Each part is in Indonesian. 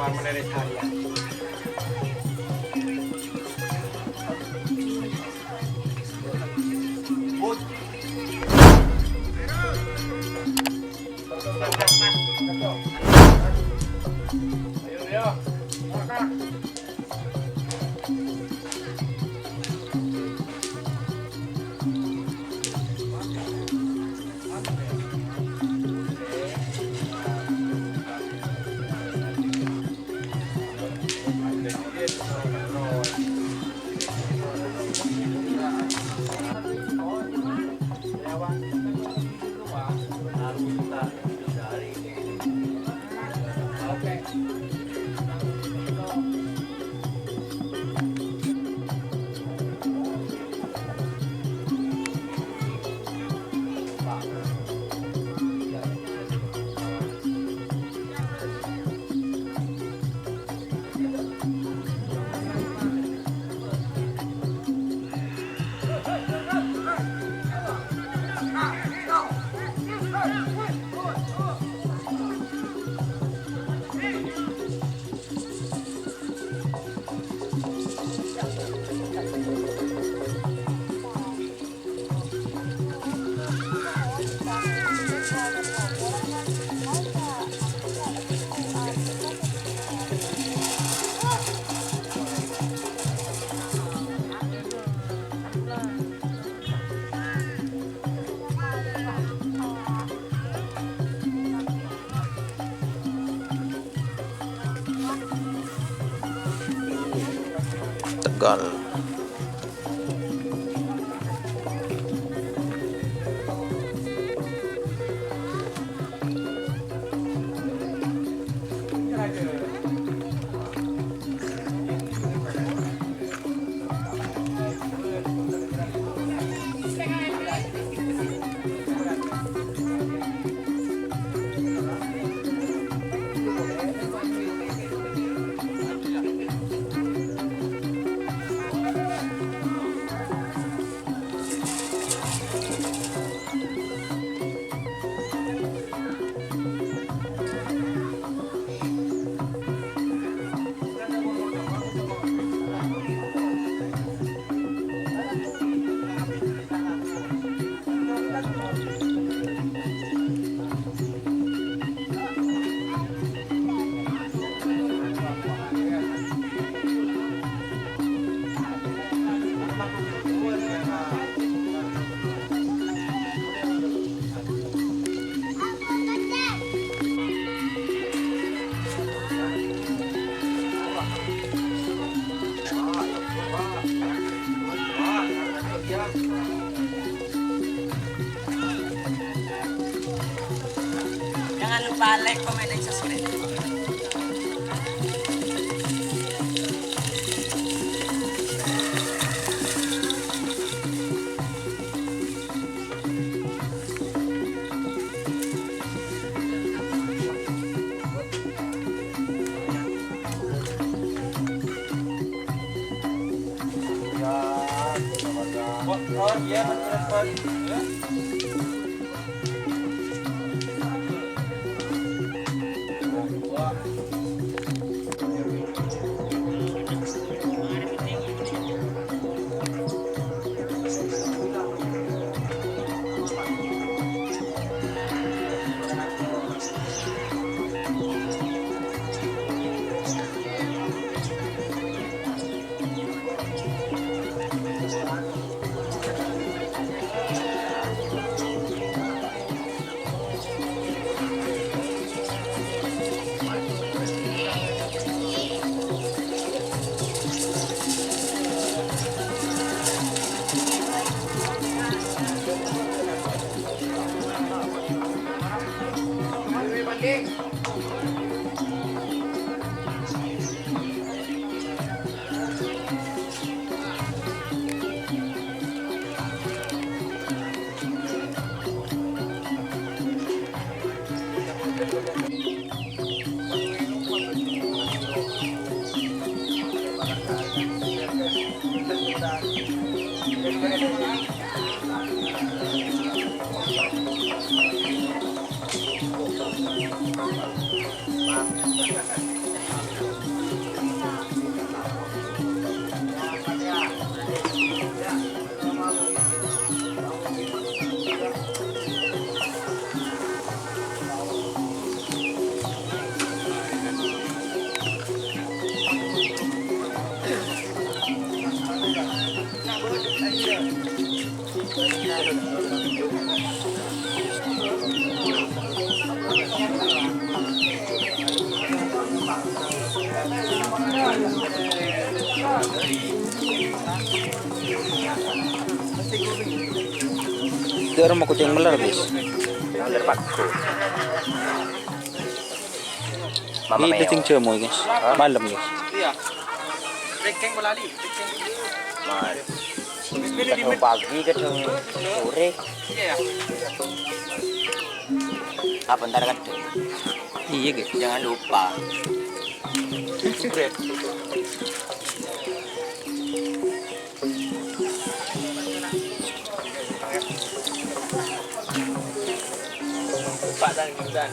ว่ามันได้ทานอย่างTegal. Jangan lupa like, comment, dan subscribe. Oh iya, betul. Dia orang mau kucing melar, guys. Bener paku. Mama Ini meo. dating cemoy, guys. Malam, guys. Iya. Rekeng balali. Rekeng. Mal. Ketemu pagi, ketemu sore. Iya ya. Apa ntar ketemu? Iya, guys. Jangan lupa. Pak dan dan.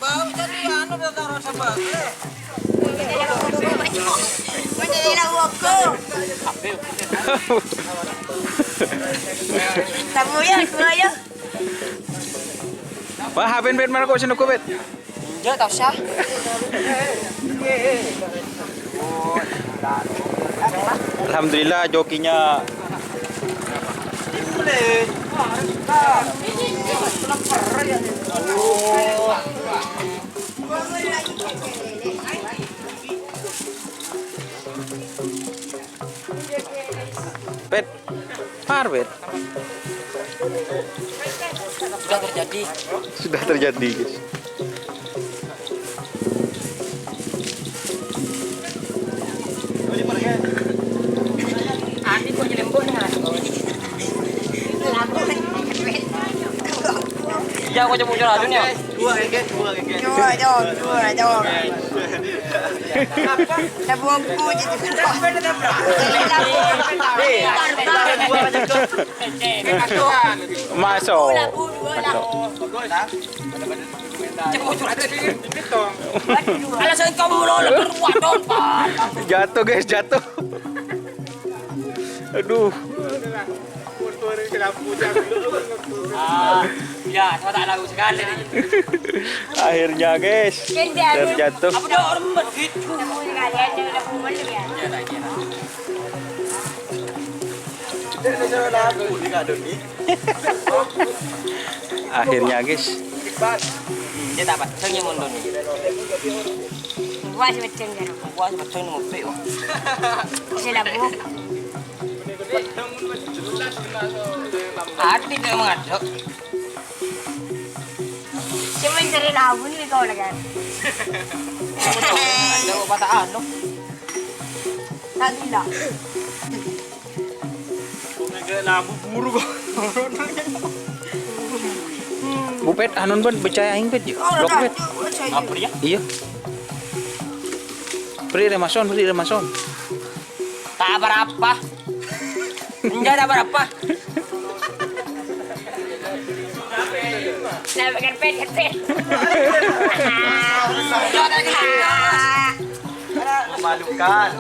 Bau jadi anu udah taruh sabak. Menjadi lagu aku. Tamu ya, semua ya. Wah, ben mana kok sino ko bet? Dia tahu sah. Alhamdulillah jokinya Bet. Bet. Sudah terjadi. Sudah terjadi, guys. Andi kok nyelembok nih. Ya aku coba jual adunya. Dua keke. Dua. Tabungku jadi Masuk. Alasan kamu lolos keluar dong, Pak. Jatuh, guys, jatuh. Aduh. Ya, sama tak lagu sekali nih. Akhirnya, guys, terjatuh. Apa dia orang begitu? Akhirnya, guys. Dia tak apa, saya mundur nih. Gua sebetulnya kan. Gua betul mau peo. Saya lagu. Hati dia mengaduk. Cuma cari lagu nih kau kan. Ada patah anu. Tadi lah. Labu buru kok. Bupet anon ban percaya aing bet. Blok bet. Apa dia? Iya. Beri remason. Tak berapa. Enggak ada berapa. Nah, pet. Memalukan.